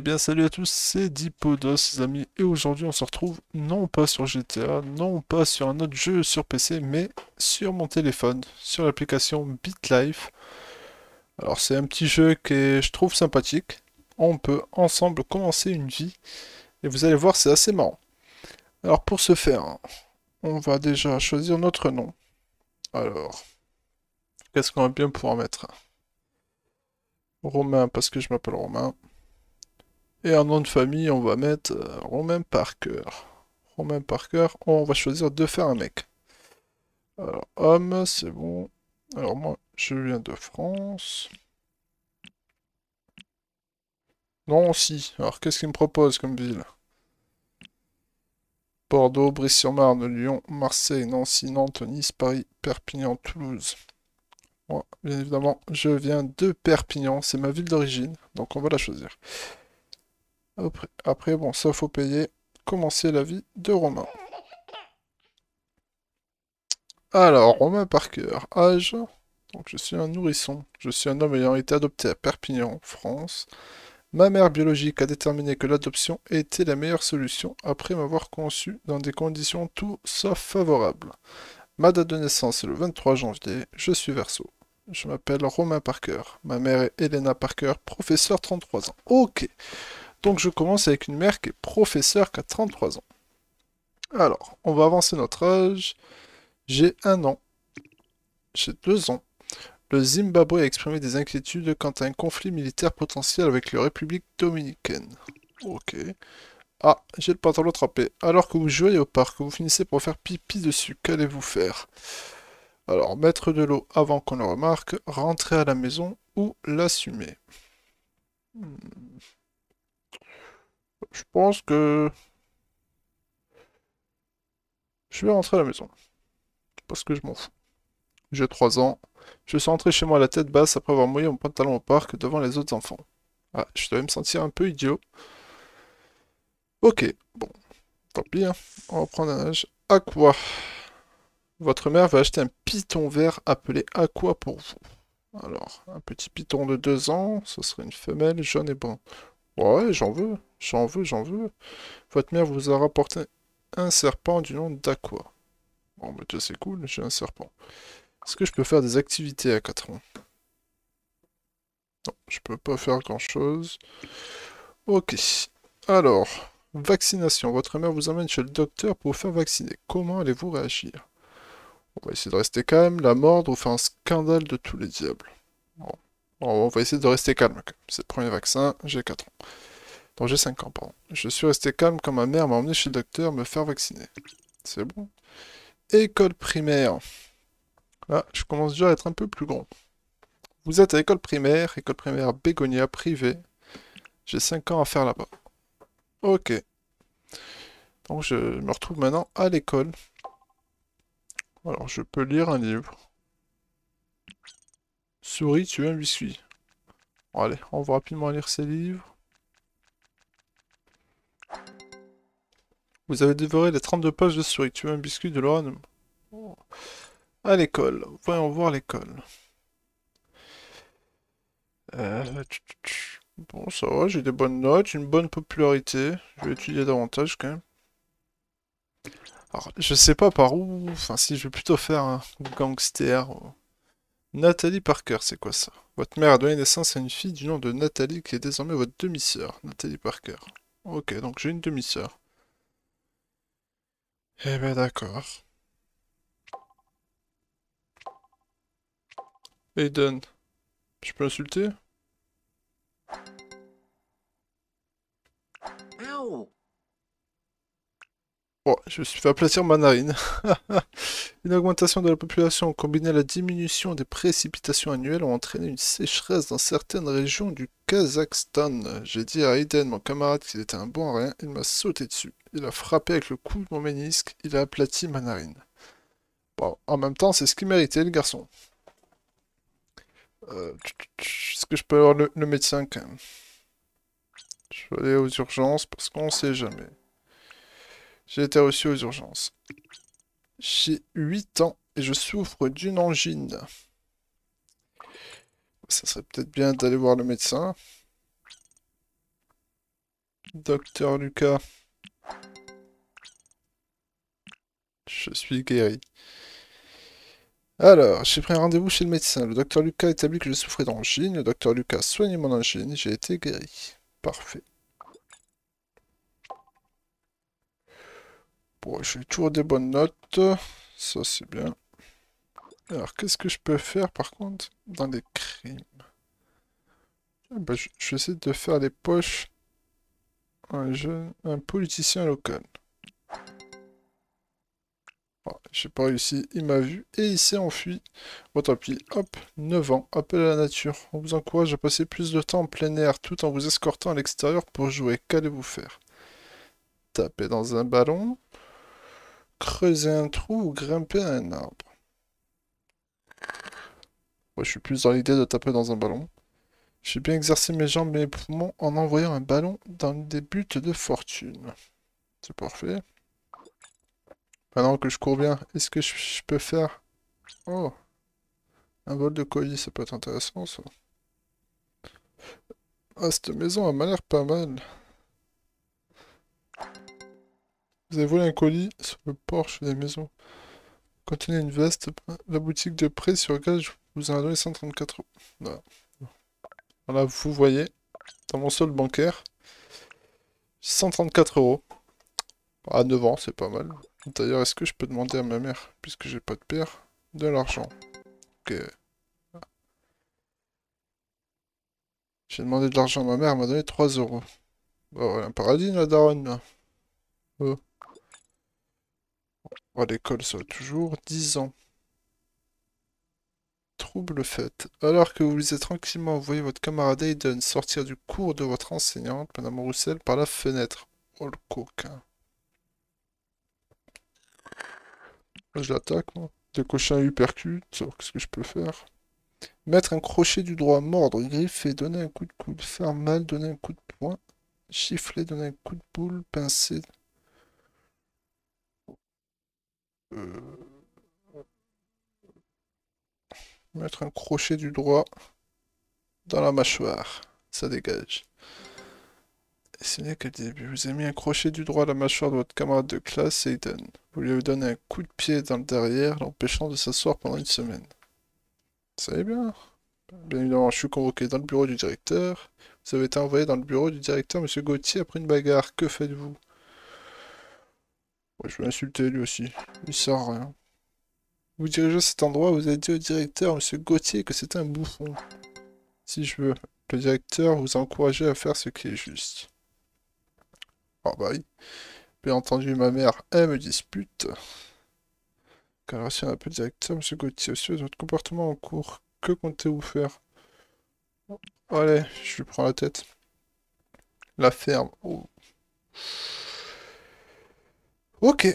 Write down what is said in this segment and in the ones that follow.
Eh bien salut à tous, c'est Dipodos les amis, et aujourd'hui on se retrouve non pas sur GTA, non pas sur un autre jeu sur PC, mais sur mon téléphone, sur l'application BitLife. Alors c'est un petit jeu que je trouve sympathique, on peut ensemble commencer une vie, et vous allez voir c'est assez marrant. Alors pour ce faire, on va déjà choisir notre nom. Alors, qu'est-ce qu'on va bien pouvoir mettre? Romain, parce que je m'appelle Romain. Et un nom de famille, on va mettre Romain Parker. Romain Parker, on va choisir de faire un mec. Alors, homme, c'est bon. Alors moi, je viens de France. Non, si. Alors, qu'est-ce qu'il me propose comme ville? Bordeaux, Brie-sur-Marne, Lyon, Marseille, Nancy, Nantes, Nice, Paris, Perpignan, Toulouse. Moi, bien évidemment, je viens de Perpignan, c'est ma ville d'origine, donc on va la choisir. Après, bon, ça faut payer. Commencer la vie de Romain. Alors, Romain Parker, âge. Donc, je suis un nourrisson. Je suis un homme ayant été adopté à Perpignan, France. Ma mère biologique a déterminé que l'adoption était la meilleure solution après m'avoir conçu dans des conditions tout sauf favorables. Ma date de naissance est le 23 janvier. Je suis Verseau. Je m'appelle Romain Parker. Ma mère est Elena Parker, professeure 33 ans. Ok. Donc, je commence avec une mère qui est professeure qui a 33 ans. Alors, on va avancer notre âge. J'ai 1 an. J'ai 2 ans. Le Zimbabwe a exprimé des inquiétudes quant à un conflit militaire potentiel avec la République dominicaine. Ok. Ah, j'ai le pantalon trempé. Alors que vous jouez au parc, vous finissez par faire pipi dessus. Qu'allez-vous faire? Alors, mettre de l'eau avant qu'on le remarque, rentrer à la maison ou l'assumer. Hmm, Je pense que je vais rentrer à la maison. Parce que je m'en fous. J'ai 3 ans. Je suis rentré chez moi à la tête basse après avoir mouillé mon pantalon au parc devant les autres enfants. Ah, je devais me sentir un peu idiot. Ok, bon, tant pis, hein. On va prendre un âge. Aqua. Votre mère va acheter un python vert appelé Aqua pour vous. Alors, un petit python de 2 ans, ce serait une femelle jaune et brun. Ouais, j'en veux, j'en veux, j'en veux. Votre mère vous a rapporté un serpent du nom d'Aqua. Bon, bah, c'est cool, j'ai un serpent. Est-ce que je peux faire des activités à 4 ans? Non, je peux pas faire grand-chose. Ok. Alors, vaccination. Votre mère vous emmène chez le docteur pour vous faire vacciner. Comment allez-vous réagir? On va essayer de rester calme, la mordre ou faire un scandale de tous les diables. Bon. On va essayer de rester calme, quand même. C'est le premier vaccin, j'ai 4 ans. Donc j'ai 5 ans, pardon. Je suis resté calme quand ma mère m'a emmené chez le docteur me faire vacciner. C'est bon. École primaire. Là, je commence déjà à être un peu plus grand. Vous êtes à école primaire Bégonia privée. J'ai 5 ans à faire là-bas. Ok. Donc je me retrouve maintenant à l'école. Alors je peux lire un livre. Souris, tu veux un biscuit? Bon, allez, on va rapidement lire ces livres. Vous avez dévoré les 32 pages de Souris, tu veux un biscuit de Laura? Oh. À l'école, voyons voir l'école. Bon, ça va, j'ai des bonnes notes, une bonne popularité. Je vais étudier davantage quand même. Alors, je sais pas par où. Enfin, si je vais plutôt faire un gangster. Nathalie Parker, c'est quoi ça? Votre mère a donné naissance à une fille du nom de Nathalie qui est désormais votre demi-sœur. Nathalie Parker. Ok, donc j'ai une demi-sœur. Eh ben d'accord. Aiden, je peux insulter? Oh, je me suis fait aplatir ma narine. Une augmentation de la population combinée à la diminution des précipitations annuelles ont entraîné une sécheresse dans certaines régions du Kazakhstan. J'ai dit à Aiden, mon camarade, qu'il était un bon à rien. Il m'a sauté dessus. Il a frappé avec le cou de mon ménisque. Il a aplati ma narine. Bon, en même temps, c'est ce qu'il méritait, le garçon. Est-ce que je peux avoir le médecin quand même? Je vais aller aux urgences parce qu'on sait jamais. J'ai été reçu aux urgences. J'ai 8 ans et je souffre d'une angine. Ça serait peut-être bien d'aller voir le médecin. Docteur Lucas, je suis guéri. Alors, j'ai pris un rendez-vous chez le médecin. Le docteur Lucas établit que je souffrais d'angine. Le docteur Lucas soigne mon angine. J'ai été guéri. Parfait. Bon, j'ai toujours des bonnes notes. Ça, c'est bien. Alors, qu'est-ce que je peux faire, par contre, dans les crimes? Ah bah, je vais essayer de faire les poches à un politicien local. Ah, j'ai pas réussi, il m'a vu et il s'est enfui. Bon, tant pis. Hop, 9 ans, appel à la nature. On vous encourage à passer plus de temps en plein air tout en vous escortant à l'extérieur pour jouer. Qu'allez-vous faire? Taper dans un ballon, creuser un trou ou grimper à un arbre? Moi, je suis plus dans l'idée de taper dans un ballon. J'ai bien exercé mes jambes et mes poumons en envoyant un ballon dans des buts de fortune. C'est parfait. Maintenant que je cours bien, est-ce que je peux faire... Oh, un vol de colis, ça peut être intéressant, ça. Ah, cette maison a l'air pas mal. Vous avez volé un colis sur le porche de la maison. Contenez une veste. La boutique de prêt sur gage vous en a donné 134 euros. Voilà. Voilà, vous voyez, dans mon solde bancaire, 134 euros. À 9 ans, c'est pas mal. D'ailleurs, est-ce que je peux demander à ma mère, puisque j'ai pas de père, de l'argent? Ok. J'ai demandé de l'argent à ma mère, elle m'a donné 3 euros. Bah ouais, un paradis, la daronne, là. Oh. Oh, l'école, ça va toujours. 10 ans. Trouble fait. Alors que vous lisez tranquillement, vous voyez votre camarade Hayden sortir du cours de votre enseignante, Madame Roussel, par la fenêtre. Oh, le coquin. Je l'attaque, moi. Décocher un uppercut. Alors, qu'est-ce que je peux faire? Mettre un crochet du droit, mordre, griffer, donner un coup de coude, faire mal, donner un coup de poing, chiffler, donner un coup de boule, pincer. Euh, Mettre un crochet du droit dans la mâchoire. Ça dégage. Et c'est là qu'au début, vous avez mis un crochet du droit à la mâchoire de votre camarade de classe, Aiden. Vous lui avez donné un coup de pied dans le derrière, l'empêchant de s'asseoir pendant une semaine. Ça est bien. Bien évidemment, je suis convoqué dans le bureau du directeur. Vous avez été envoyé dans le bureau du directeur, Monsieur Gauthier, après une bagarre. Que faites-vous? Ouais, je vais l'insulter lui aussi. Il sert à rien. Vous dirigez cet endroit, vous avez dit au directeur, Monsieur Gauthier, que c'était un bouffon. Si je veux, le directeur vous a encouragé à faire ce qui est juste. Ah bah oui. Bien entendu, ma mère, elle me dispute. Car si un peu directeur, Monsieur Gauthier, au de votre comportement en cours, que comptez-vous faire? Allez, je lui prends la tête. La ferme. Oh. Ok.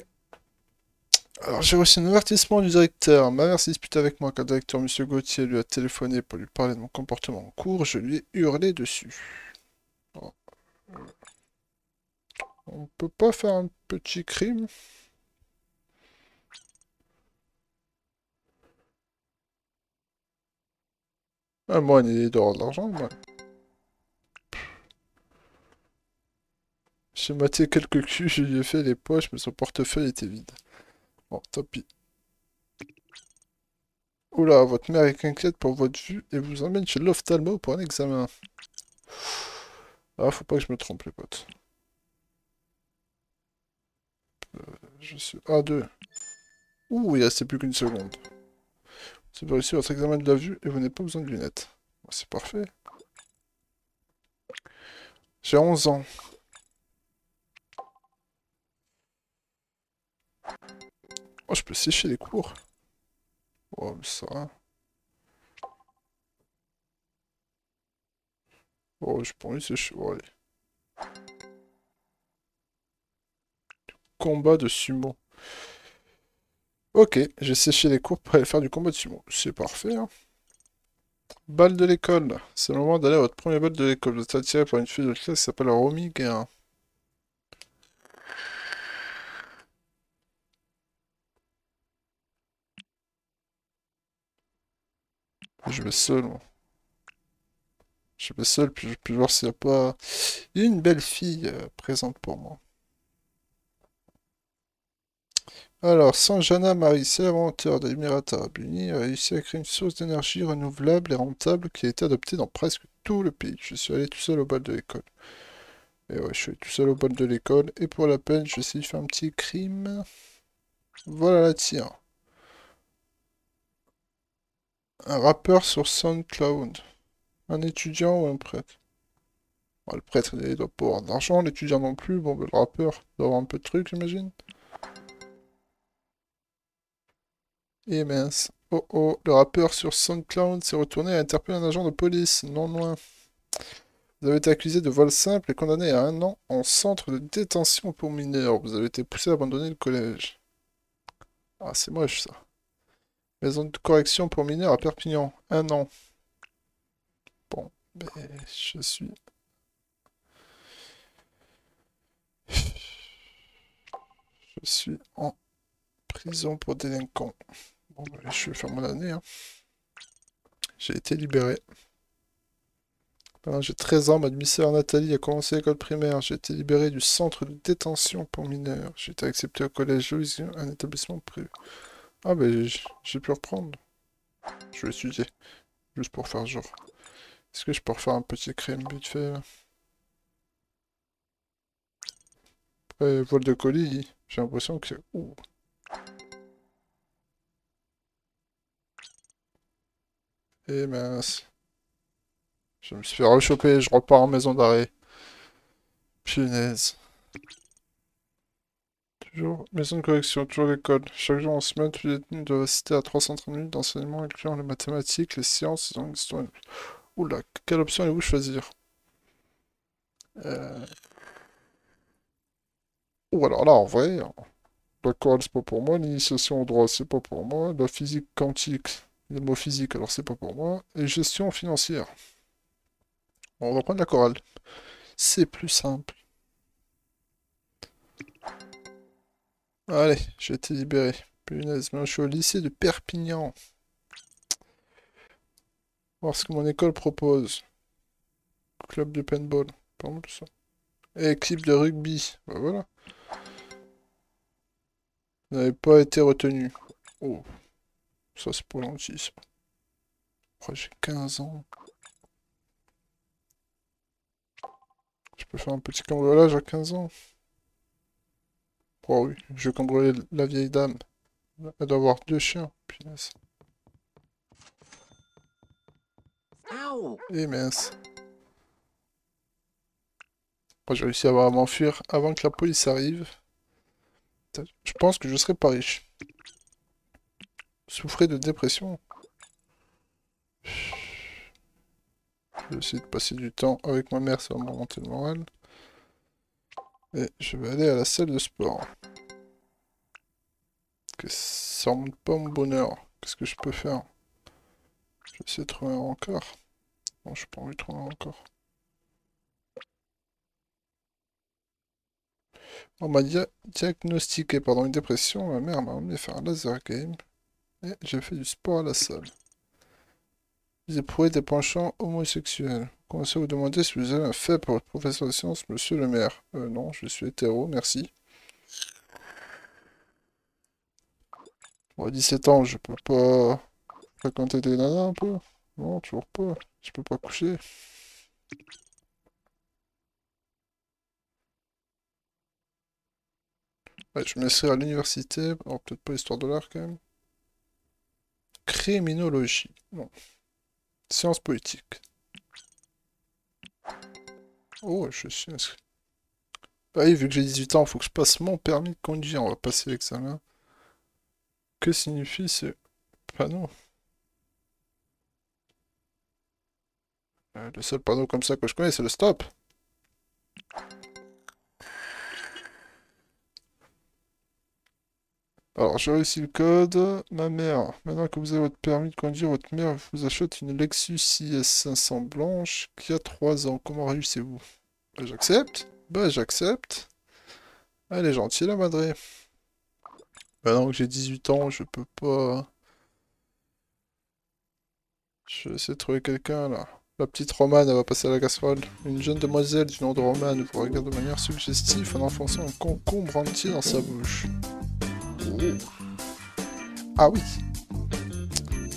Alors j'ai reçu un avertissement du directeur. Ma mère s'est disputée avec moi quand le directeur Monsieur Gauthier lui a téléphoné pour lui parler de mon comportement en cours. Je lui ai hurlé dessus. Oh. On peut pas faire un petit crime? Ah, moi, il est dehors de l'argent, moi. J'ai maté quelques culs, je lui ai fait les poches, mais son portefeuille était vide. Bon, tant pis. Oula, votre mère est inquiète pour votre vue et vous emmène chez l'ophtalmo pour un examen. Ah, faut pas que je me trompe, les potes. Je suis A2. Ouh, il restait plus qu'une seconde. Vous avez réussi votre examen de la vue et vous n'avez pas besoin de lunettes. Bah, c'est parfait. J'ai 11 ans. Oh, je peux sécher les cours. Oh, mais ça va. Oh, j'ai pas envie de sécher. Oh, allez. Combat de sumo. Ok, j'ai séché les cours pour aller faire du combat de sumo. C'est parfait, hein. Bal de l'école. C'est le moment d'aller à votre premier bal de l'école. Vous êtes attiré par une fille de classe qui s'appelle Romy Guérin. Je vais seul, moi. Je vais seul, puis voir s'il n'y a pas une belle fille présente pour moi. Alors, Sanjana Marissé, inventeur des Émirats Arabes Unis, a réussi à créer une source d'énergie renouvelable et rentable qui a été adoptée dans presque tout le pays. Je suis allé tout seul au bal de l'école. Et ouais, je suis allé tout seul au bal de l'école. Et pour la peine, je vais essayer de faire un petit crime. Voilà la tienne. Un rappeur sur SoundCloud. Un étudiant ou un prêtre? Bon, le prêtre, il doit pas avoir d'argent, l'étudiant non plus. Bon, ben, le rappeur doit avoir un peu de trucs, j'imagine. Et mince. Oh oh, le rappeur sur SoundCloud s'est retourné et a interpellé un agent de police, non loin. Vous avez été accusé de vol simple et condamné à 1 an en centre de détention pour mineurs. Vous avez été poussé à abandonner le collège. Ah, c'est moche ça. Maison de correction pour mineurs à Perpignan. 1 an. Bon, ben, je suis... Je suis en prison pour délinquant. Bon, ben, je vais faire mon année, hein. J'ai été libéré. J'ai 13 ans, ma demi-sœur Nathalie a commencé l'école primaire. J'ai été libéré du centre de détention pour mineurs. J'ai été accepté au collège Louisien, un établissement privé. Ah ben j'ai pu reprendre. Je vais étudier, juste pour faire genre. Est-ce que je peux refaire un petit crime vite fait là? Après, vol de colis, j'ai l'impression que c'est... Ouh. Eh mince. Je me suis fait rechoper, je repars en maison d'arrêt. Punaise. Toujours maison de correction, toujours l'école. Chaque jour en semaine, tous les détenus doivent assister à 330 minutes d'enseignement incluant les mathématiques, les sciences, les langues, l'histoire. Oula, quelle option allez-vous choisir? euh... Ou alors là, en vrai, la chorale, c'est pas pour moi. L'initiation au droit, c'est pas pour moi. La physique quantique, les mots physiques, alors c'est pas pour moi. Et gestion financière. On va prendre la chorale. C'est plus simple. Allez, j'ai été libéré. Punaise, maintenant je suis au lycée de Perpignan. Voir ce que mon école propose. Club de paintball. Pas mal ça. Et équipe de rugby. Bah voilà. Vous n'avez pas été retenu. Oh, ça c'est pour gentil. Ça. Oh, j'ai 15 ans. Je peux faire un petit cambriolage à 15 ans. Oh oui, je vais cambrioler la vieille dame. Elle doit avoir 2 chiens. Punaise. Eh mince. Moi j'ai réussi à m'enfuir avant que la police arrive. Je pense que je serai pas riche. Souffrais de dépression. Je vais essayer de passer du temps avec ma mère, ça va me remonter le moral. Et je vais aller à la salle de sport. Que ça remonte pas mon bonheur. Qu'est-ce que je peux faire? Je vais essayer de trouver un rencard. Non, je n'ai pas envie de trouver un rencard. On m'a diagnostiqué pendant une dépression. Ma mère m'a emmené faire un laser game. Et j'ai fait du sport à la salle. Vous éprouvez des penchants homosexuels. Commencez à vous demander si vous avez un fait pour votre professeur de sciences, monsieur le maire. Non, je suis hétéro, merci. Bon, à 17 ans, je peux pas fréquenter des nanas un peu? Non, toujours pas. Je peux pas coucher. Ouais, je m'inscris à l'université. Alors, peut-être pas histoire de l'art quand même. Criminologie. Non. Sciences politiques. Oh, je suis inscrit. Ah oui, vu que j'ai 18 ans, il faut que je passe mon permis de conduire. On va passer l'examen. Que signifie ce panneau? Le seul panneau comme ça que je connais, c'est le stop. Alors, j'ai réussi le code. Ma mère, maintenant que vous avez votre permis de conduire, votre mère vous achète une Lexus IS 500 blanche qui a 3 ans. Comment réussissez-vous? Bah, j'accepte. Bah, j'accepte. Elle est gentille, la madré. Maintenant que j'ai 18 ans, je peux pas... Je vais essayer de trouver quelqu'un, là. La petite Romane, elle va passer à la casserole. Une jeune demoiselle du nom de Romane vous regarde de manière suggestive en enfonçant un concombre entier dans sa bouche. Oh. Ah oui,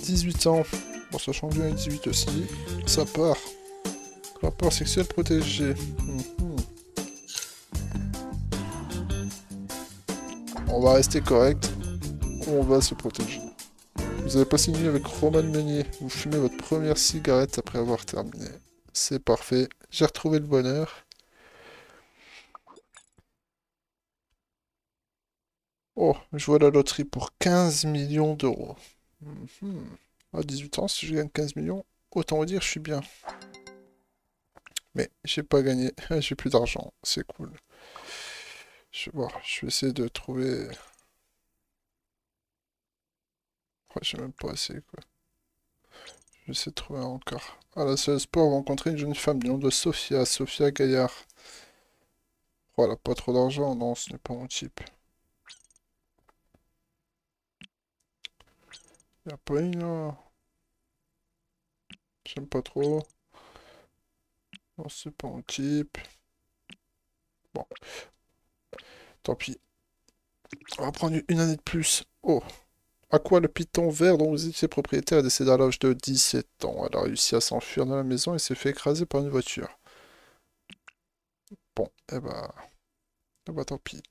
18 ans. Bon, ça change bien avec 18 aussi. Ça part. Rapport sexuel protégé. Mhm. On va rester correct. On va se protéger. Vous avez passé une nuit avec Roman Meunier. Vous fumez votre première cigarette après avoir terminé. C'est parfait. J'ai retrouvé le bonheur. Oh, je vois la loterie pour 15 millions d'euros. Mhm. À 18 ans, si je gagne 15 millions, autant vous dire, je suis bien. Mais j'ai pas gagné. J'ai plus d'argent. C'est cool. Je vais voir. Je vais essayer de trouver. Ouais, j'ai même pas assez, quoi. Je vais essayer de trouver encore. À la salle de sport, vous rencontrez une jeune femme du nom de Sophia. Sophia Gaillard. Oh, elle a pas trop d'argent. Non, ce n'est pas mon type. Y'a pas une là. J'aime pas trop. Non, c'est pas mon type. Bon, tant pis. On va prendre une année de plus. Oh, à quoi le python vert dont vous étiez propriétaire est décédé à l'âge de 17 ans. Elle a réussi à s'enfuir de la maison et s'est fait écraser par une voiture. Bon, eh ben tant pis.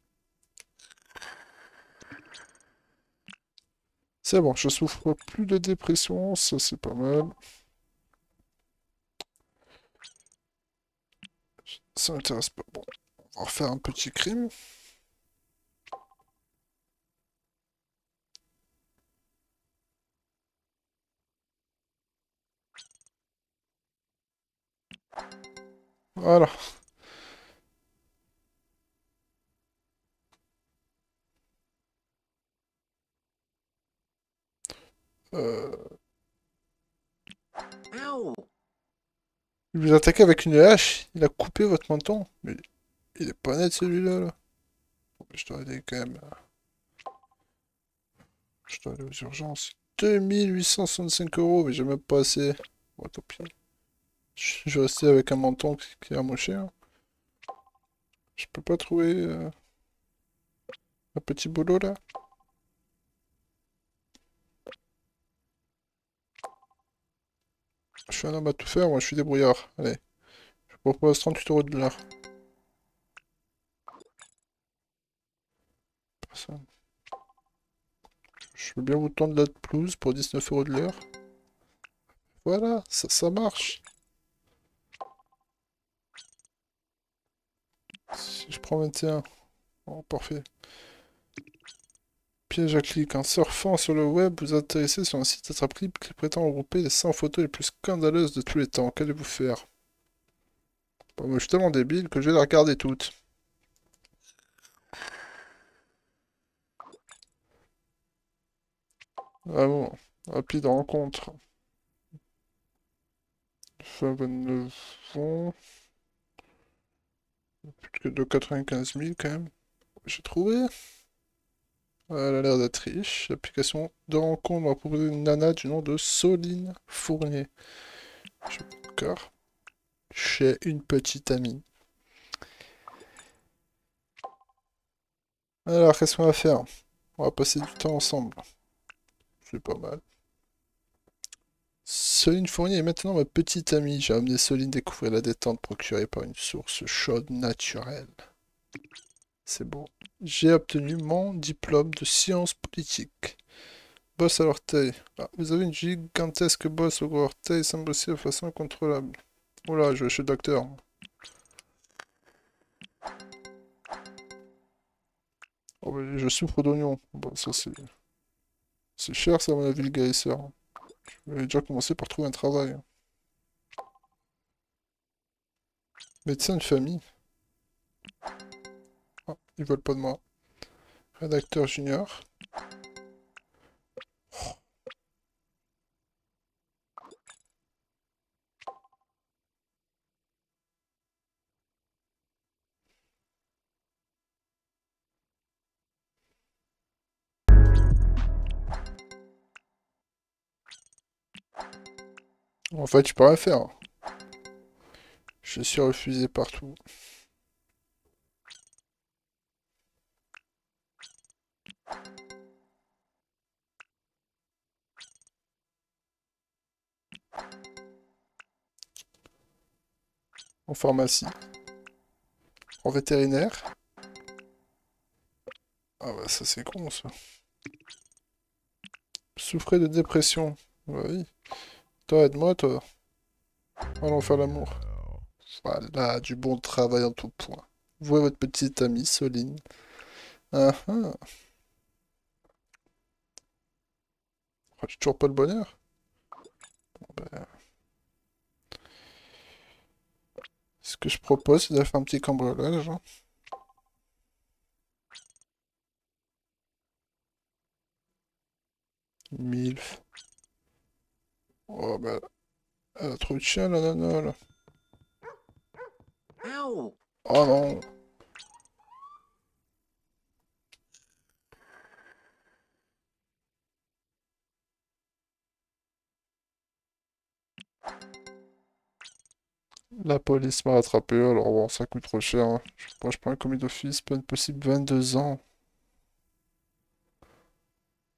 C'est bon, je souffre plus de dépression, ça c'est pas mal. Ça m'intéresse pas. Bon, on va refaire un petit crime. Voilà. Euh, il vous attaquez avec une hache, il a coupé votre menton. Mais il est pas net celui-là, là. Bon, je dois aller quand même. Je dois aller aux urgences. 2 865 euros, mais j'ai même pas assez. Bon, tant pis. Je vais rester avec un menton qui est amoché, hein. Je peux pas trouver un petit boulot là? Je suis un homme à tout faire, moi je suis débrouillard. Allez, je vous propose 38 € de l'heure. Personne. Je veux bien vous tendre la pelouse pour 19 € de l'heure. Voilà, ça marche. Si je prends 21. Oh, parfait. Piège à clic. En surfant sur le web, vous atterrissez sur un site attrape-clip qui prétend regrouper les 100 photos les plus scandaleuses de tous les temps. Qu'allez-vous faire? Bon, moi, je suis tellement débile que je vais les regarder toutes. Vraiment. Rapide rencontre. Fin 29 ans. Plus que de 95 000 quand même. J'ai trouvé. Elle a l'air d'être riche. L'application de rencontre m'a proposé une nana du nom de Soline Fournier. D'accord. Chez une petite amie. Alors, qu'est-ce qu'on va faire? On va passer du temps ensemble. C'est pas mal. Soline Fournier est maintenant ma petite amie. J'ai amené Soline découvrir la détente procurée par une source chaude naturelle. C'est beau. J'ai obtenu mon diplôme de sciences politiques. Bosse à l'orteil. Ah, vous avez une gigantesque bosse au gros orteil, semble aussi de façon incontrôlable. Oula, je vais chez le docteur. Oh, mais je souffre d'oignons. Bon, ça c'est... C'est cher ça, à mon avis, le guérisseur. Je vais déjà commencer par trouver un travail. Médecin de famille. Ah, ils veulent pas de moi. Rédacteur junior. En fait, je peux rien faire. Je suis refusé partout. En pharmacie. En vétérinaire. Ah bah ça c'est con ça. Souffrez de dépression. Bah oui. Toi, aide-moi, toi. Allons faire l'amour. Voilà, du bon travail en tout point. Vous votre petite amie, Soline. Ah ah. Oh, j'ai toujours pas le bonheur. Ben, ce que je propose, c'est de faire un petit cambriolage, hein. Milf. Oh bah, elle a trop de chien, la nana, là. Ow! Oh non. La police m'a rattrapé, alors bon, ça coûte trop cher, hein. Moi, je prends un commis d'office, peine possible 22 ans.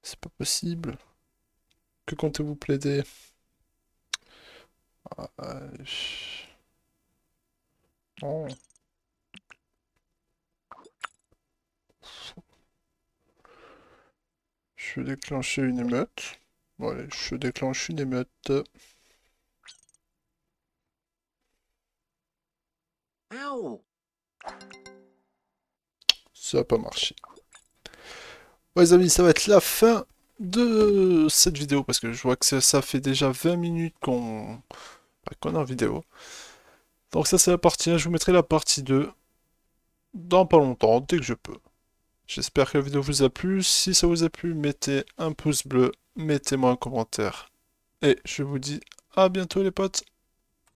C'est pas possible. Que comptez-vous plaider? Non. Je vais déclencher une émeute. Bon, allez, je déclenche une émeute. Ow! Ça n'a pas marché. Ouais, les amis, ça va être la fin de cette vidéo parce que je vois que ça fait déjà 20 minutes qu'on est en vidéo. Donc ça c'est la partie 1, je vous mettrai la partie 2 dans pas longtemps, dès que je peux. J'espère que la vidéo vous a plu. Si ça vous a plu, mettez un pouce bleu, mettez-moi un commentaire. Et je vous dis à bientôt les potes.